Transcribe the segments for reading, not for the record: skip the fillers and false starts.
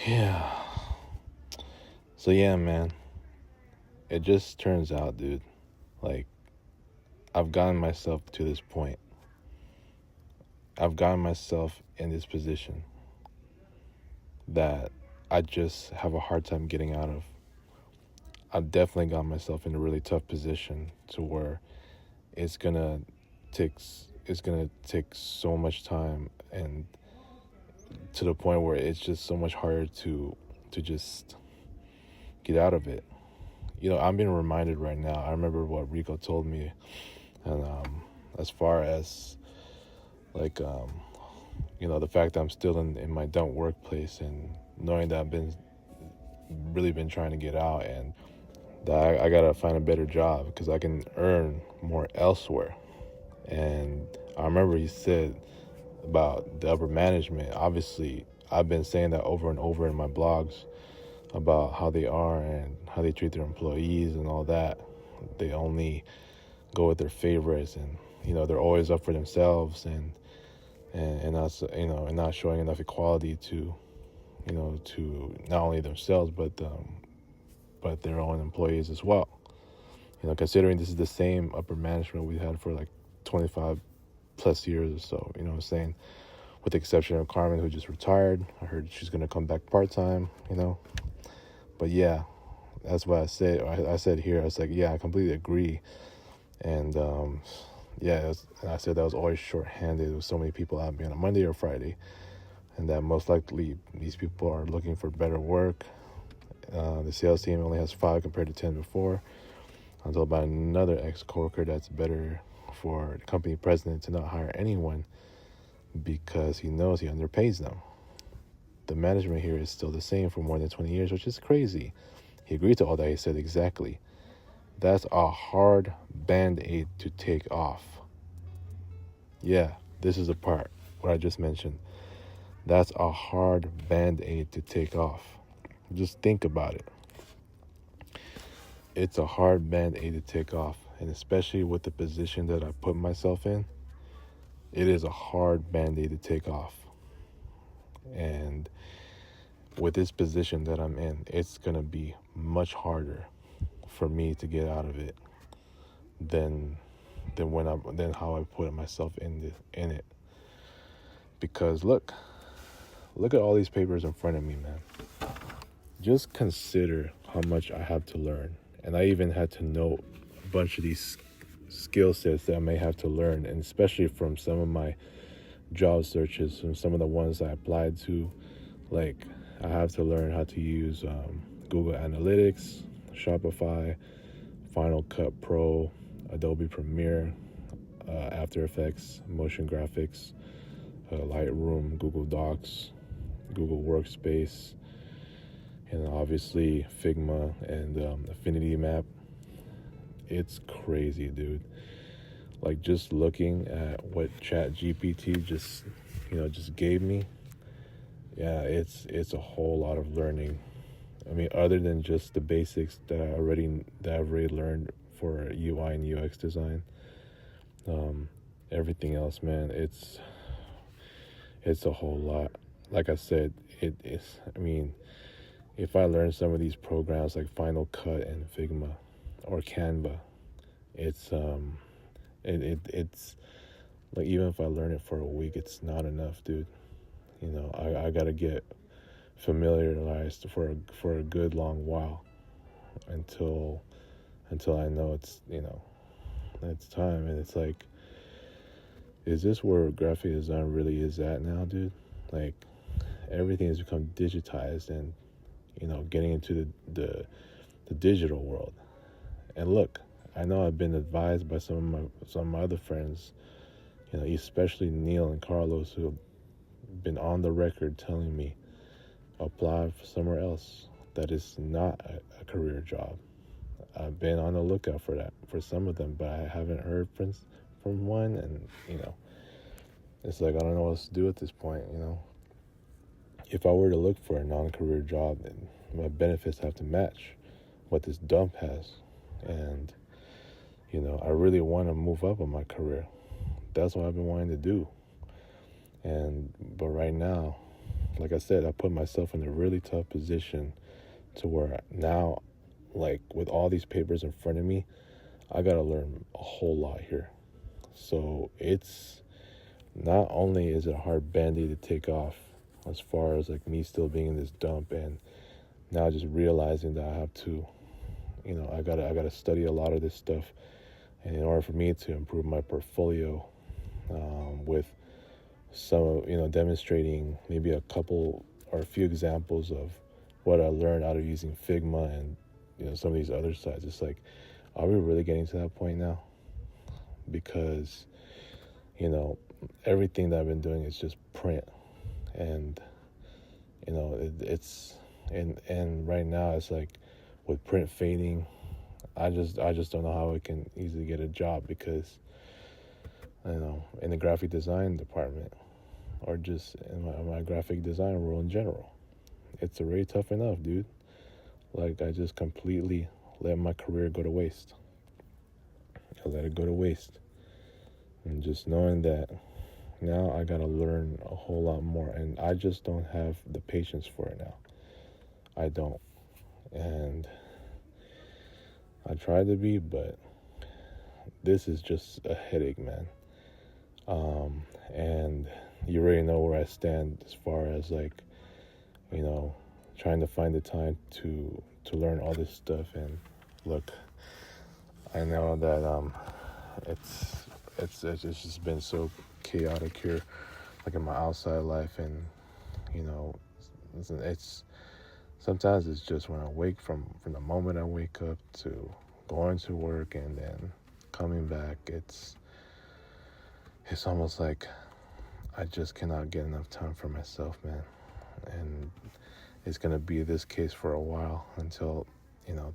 Yeah. So yeah, man. It just turns out, dude. Like I've gotten myself to this point. I've gotten myself in this position that I just have a hard time getting out of. I've definitely got myself in a really tough position to where it's gonna take it's gonna take so much time, and to the point where it's just so much harder to just get out of it. I'm being reminded right now. I remember what Rico told me, and as far as like the fact that I'm still in my dump workplace, and knowing that I've been trying to get out, and that I gotta find a better job because I can earn more elsewhere. And I remember he said about the upper management. Obviously, I've been saying that over and over in my blogs about how they are and how they treat their employees and all that. They only go with their favorites, and they're always up for themselves, and not and not showing enough equality to to not only themselves but their own employees as well. Considering this is the same upper management we had for like 25 plus years or so. You know what I'm saying? With the exception of Carmen, who just retired. I heard she's gonna come back part time. But yeah, that's what I said. I said here. I was like, yeah, I completely agree. And yeah, and I said that was always shorthanded with so many people out being on a Monday or Friday, and that most likely these people are looking for better work. The sales team only has 5 compared to 10 before. I'm told by another ex-coworker that's better for the company president to not hire anyone because he knows he underpays them. The management here is still the same for more than 20 years, which is crazy. He agreed to all that. He said exactly. That's a hard band-aid to take off. Yeah, this is the part what I just mentioned. That's a hard band-aid to take off. Just think about it. It's a hard band-aid to take off, and especially with the position that I put myself in, it is a hard band-aid to take off. And with this position that I'm in, it's gonna be much harder for me to get out of it than than how I put myself in it. Because look at all these papers in front of me, man. Just consider how much I have to learn, and I even had to know a bunch of these skill sets that I may have to learn, and especially from some of my job searches, from some of the ones I applied to. Like, I have to learn how to use Google Analytics, Shopify, Final Cut Pro, Adobe Premiere, After Effects, Motion Graphics, Lightroom, Google Docs, Google Workspace, and obviously Figma and Affinity Map. It's crazy, dude. Like, just looking at what ChatGPT just gave me, yeah, it's a whole lot of learning. I mean, other than just the basics that I've already learned for UI and UX design, everything else, man, it's a whole lot. Like I said, it is. I mean, if I learn some of these programs like Final Cut and Figma or Canva, it's it's like, even if I learn it for a week, it's not enough, dude. I gotta get familiarized for a good long while until I know it's time. And it's like, is this where graphic design really is at now, dude? Like, everything has become digitized, and getting into the digital world. And look, I know I've been advised by some of my other friends, especially Neil and Carlos, who have been on the record telling me apply for somewhere else that is not a career job. I've been on the lookout for that for some of them, but I haven't heard from one, and it's like, I don't know what else to do at this point. If I were to look for a non-career job, then my benefits have to match what this dump has. And I really want to move up in my career. That's what I've been wanting to do. But right now, like I said, I put myself in a really tough position to where now, like with all these papers in front of me, I gotta learn a whole lot here. So it's not only is it a hard band-aid to take off as far as like me still being in this dump, and now just realizing that I have to, I gotta study a lot of this stuff, and in order for me to improve my portfolio, with some, demonstrating maybe a couple or a few examples of what I learned out of using Figma and some of these other sites. It's like, are we really getting to that point now? Because everything that I've been doing is just print, and it's and right now it's like with print fading, I just don't know how I can easily get a job, because in the graphic design department, or just in my graphic design role in general, it's already tough enough, dude. Like, I just completely let my career go to waste. I let it go to waste, and just knowing that now I gotta learn a whole lot more, and I just don't have the patience for it now. I don't. And I try to be, but this is just a headache, man. And you already know where I stand as far as like, trying to find the time to learn all this stuff. And look, I know that it's just been so chaotic here, like in my outside life, and it's sometimes it's just when I wake from the moment I wake up to going to work and then coming back, it's almost like I just cannot get enough time for myself, man. And it's gonna be this case for a while until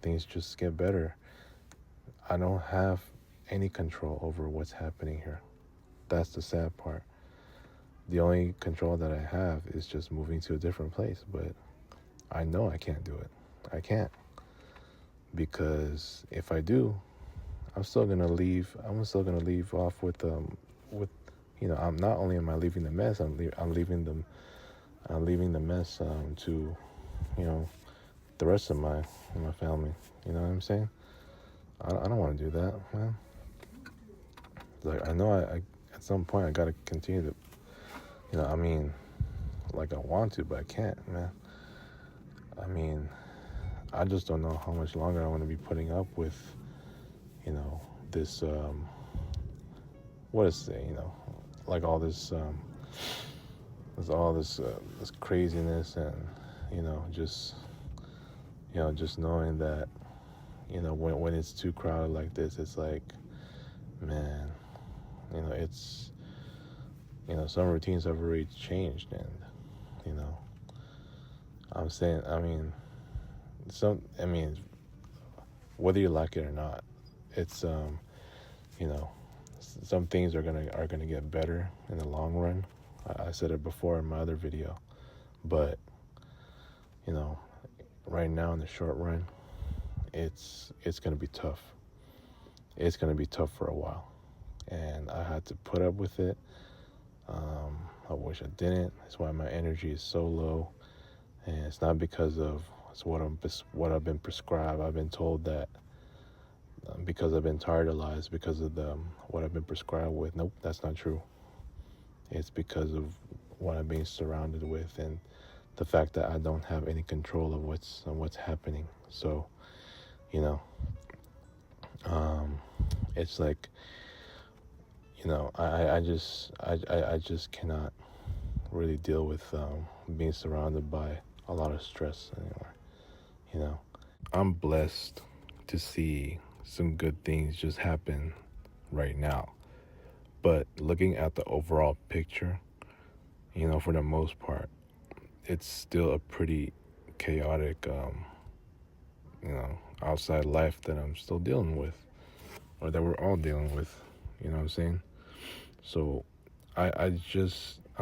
things just get better. I don't have any control over what's happening here. That's the sad part. The only control that I have is just moving to a different place, but I know I can't do it. I can't, because if I do, I'm still gonna leave. I'm still gonna leave off with I'm not only am I leaving the mess, I'm leaving them. I'm leaving the mess to the rest of my family. You know what I'm saying? I don't want to do that, man. Like, I know I at some point I gotta continue to, like I want to, but I can't, man. I just don't know how much longer I want to be putting up with, this, what is it, like all this, there's all this craziness, and, just, just knowing that, when it's too crowded like this, it's like, man, it's, some routines have already changed, and, I'm saying, whether you like it or not, it's some things are gonna get better in the long run. I said it before in my other video, but right now in the short run, it's gonna be tough. It's gonna be tough for a while, and I had to put up with it. I wish I didn't. That's why my energy is so low, and it's not because of what I've been prescribed. I've been told that because I've been tired of lies, because of what I've been prescribed with. Nope, that's not true. It's because of what I'm being surrounded with, and the fact that I don't have any control of what's happening. So, it's like, I just cannot really deal with being surrounded by a lot of stress anymore. I'm blessed to see some good things just happen right now, but looking at the overall picture, for the most part, it's still a pretty chaotic outside life that I'm still dealing with, or that we're all dealing with. You know what I'm saying? So I'm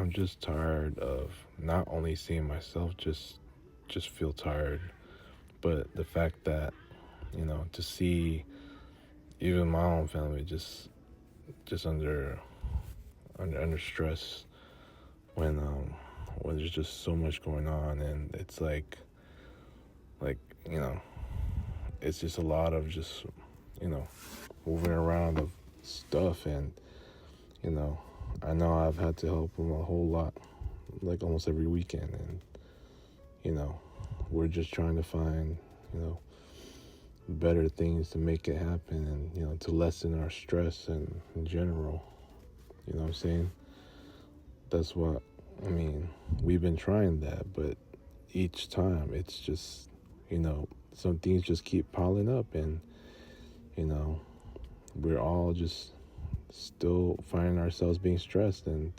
just tired of not only seeing myself just feel tired, but the fact that to see even my own family just under stress when when there's just so much going on, and it's like you know, it's just a lot of just you know moving around of stuff, and you know, I know I've had to help him a whole lot, like almost every weekend, and you know, we're just trying to find better things to make it happen, and to lessen our stress and in general. You know what I'm saying? That's what I mean. We've been trying that, but each time it's just some things just keep piling up, and you know we're all just still finding ourselves being stressed, and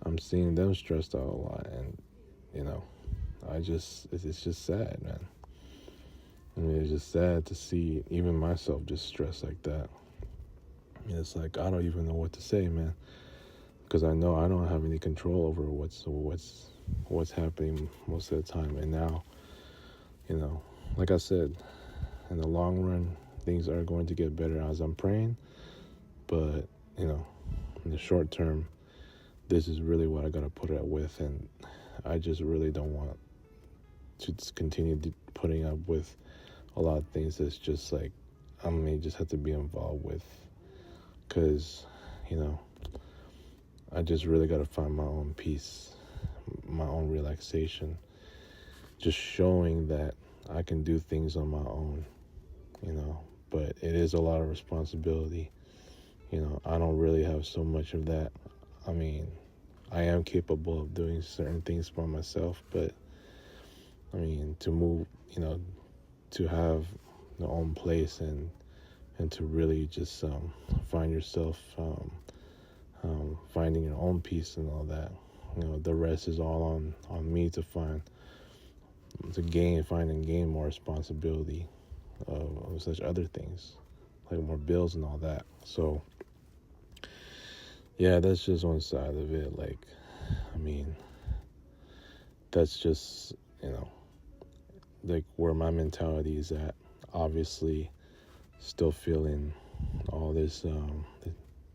I'm seeing them stressed out a lot, and you know it's just sad, man. I mean, it's just sad to see even myself just stressed like that. It's like I don't even know what to say, man, because I know I don't have any control over what's happening most of the time. And now, like I said, in the long run, things are going to get better as I'm praying. But in the short term, this is really what I gotta put up with, and I just really don't want to continue putting up with a lot of things that's just like I may just have to be involved with, because I just really got to find my own peace, my own relaxation, just showing that I can do things on my own, but it is a lot of responsibility. I don't really have so much of that. I mean, I am capable of doing certain things by myself, but I mean, to move, to have your own place, and to really just find yourself finding your own peace and all that. The rest is all on me to find and gain more responsibility of such other things, like more bills and all that. So yeah, that's just one side of it. Like, I mean, that's just like where my mentality is at. Obviously, still feeling all this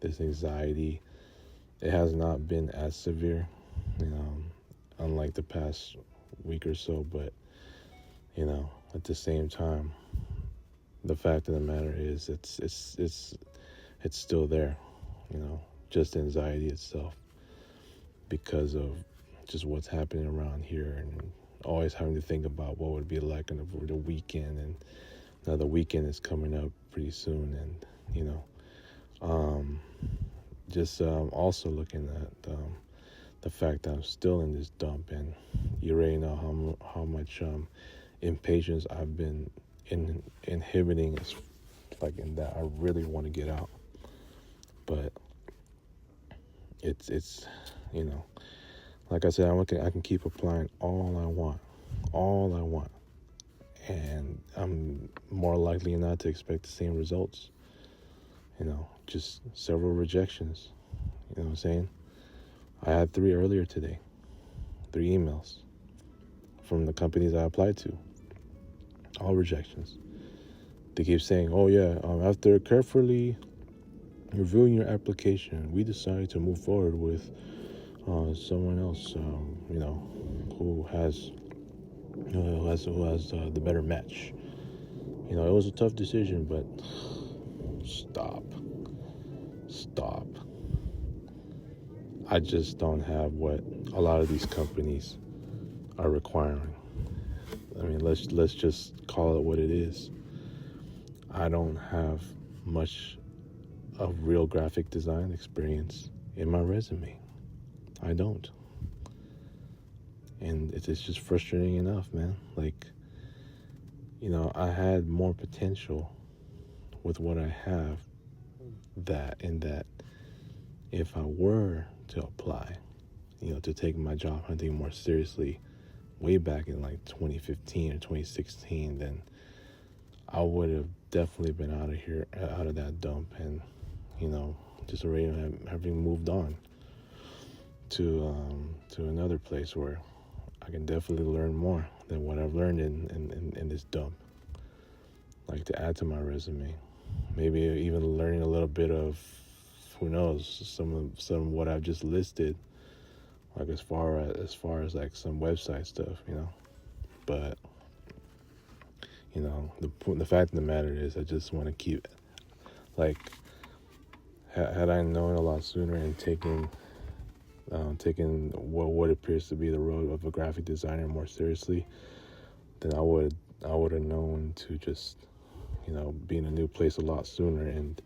this anxiety. It has not been as severe, unlike the past week or so. But at the same time, the fact of the matter is, it's still there. Just anxiety itself, because of just what's happening around here, and always having to think about what would be like over the weekend. And now the weekend is coming up pretty soon, and just also looking at the fact that I'm still in this dump, and you already know how much impatience I've been inhibiting, like in that I really want to get out, but it's like I said, I can keep applying all I want, and I'm more likely not to expect the same results. Just several rejections. You know what I'm saying? I had 3 earlier today, 3 emails from the companies I applied to, all rejections. They keep saying, "Oh yeah, after carefully reviewing your application, we decided to move forward with someone else, who has the better match." It was a tough decision, but stop. I just don't have what a lot of these companies are requiring. I mean, let's just call it what it is. I don't have much of real graphic design experience in my resume. I don't. And it's just frustrating enough, man. Like, I had more potential with what I have, that if I were to apply, to take my job hunting more seriously way back in like 2015 or 2016, then I would have definitely been out of that dump, and just already having moved on to another place where I can definitely learn more than what I've learned in this dump, like to add to my resume. Maybe even learning a little bit of, who knows, some of what I've just listed like as far as like some website stuff, But the fact of the matter is, I just want to keep like had I known a lot sooner and taken what appears to be the road of a graphic designer more seriously, then I would have known to just be in a new place a lot sooner. And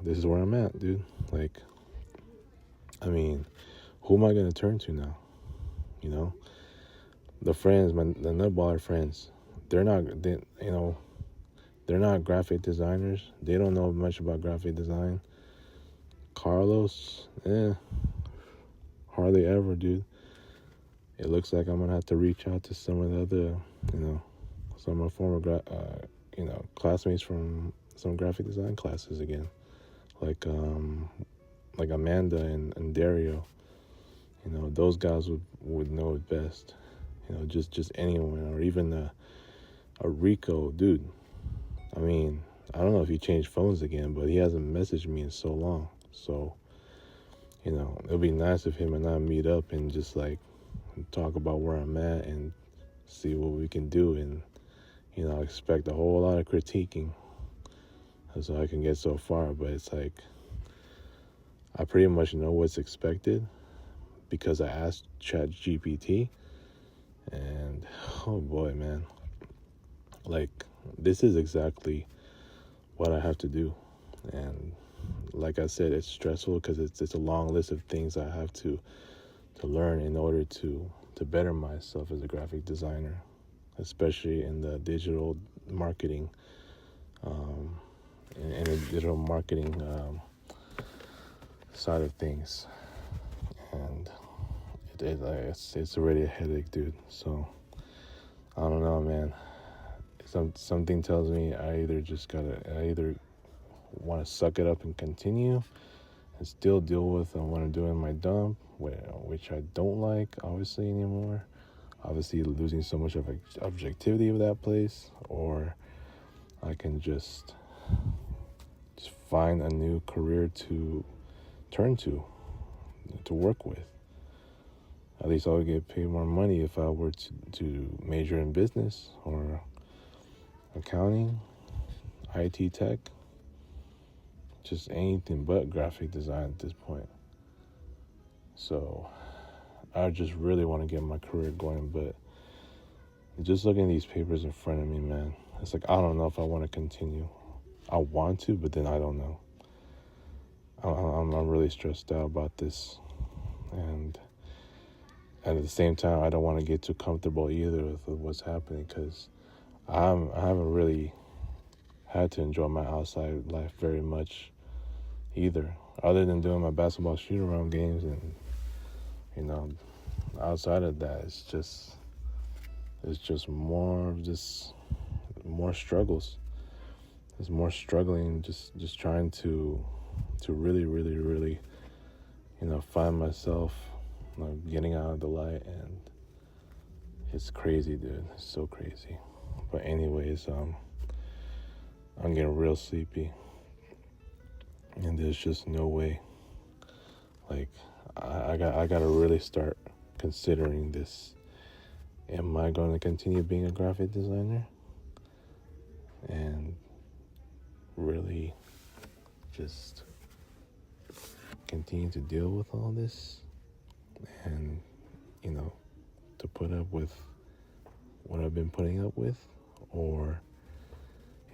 this is where I'm at, dude. Like, I mean, who am I gonna turn to now? The friends, the nutballer friends, they're not graphic designers. They don't know much about graphic design. Carlos, hardly ever, dude. It looks like I'm gonna have to reach out to some of the other, some of my former, classmates from some graphic design classes again, like Amanda and Dario. Those guys would know it best. Just anyone, or even a Rico, dude. I mean, I don't know if he changed phones again, but he hasn't messaged me in so long. So, it'll be nice if him and I meet up and just like talk about where I'm at and see what we can do. And, I expect a whole lot of critiquing so I can get so far. But it's like, I pretty much know what's expected because I asked ChatGPT. And, oh boy, man. Like, this is exactly what I have to do. And like I said, it's stressful because it's a long list of things I have to learn in order to better myself as a graphic designer, especially in the digital marketing, in the digital marketing side of things. And it's already a headache, dude. So I don't know, man. Something tells me I either want to suck it up and continue and still deal with what I'm doing in my dump, which I don't like, obviously, anymore. Obviously, losing so much of objectivity of that place, or I can just find a new career to turn to work with. At least I would get paid more money if I were to major in business or accounting, IT tech, just anything but graphic design at this point. So I just really want to get my career going, but just looking at these papers in front of me, man, it's like I don't know if I want to continue. I want to, but then I don't know. I'm really stressed out about this, and at the same time, I don't want to get too comfortable either with what's happening, because I haven't really had to enjoy my outside life very much either, other than doing my basketball shoot-around games. And outside of that, it's just more struggles. There's more struggling, just trying to really, really, really, find myself, getting out of the light. And it's crazy, dude. It's so crazy. But anyways, I'm getting real sleepy, and there's just no way. Like, I gotta really start considering this. Am I going to continue being a graphic designer and really just continue to deal with all this, and to put up with what I've been putting up with? Or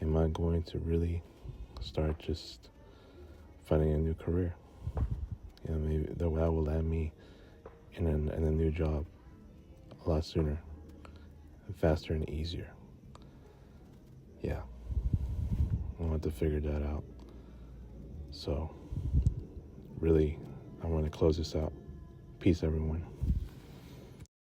am I going to really start just finding a new career? Maybe that will land me in a new job a lot sooner, faster, and easier. Yeah, I want to figure that out. So, really, I want to close this out. Peace, everyone.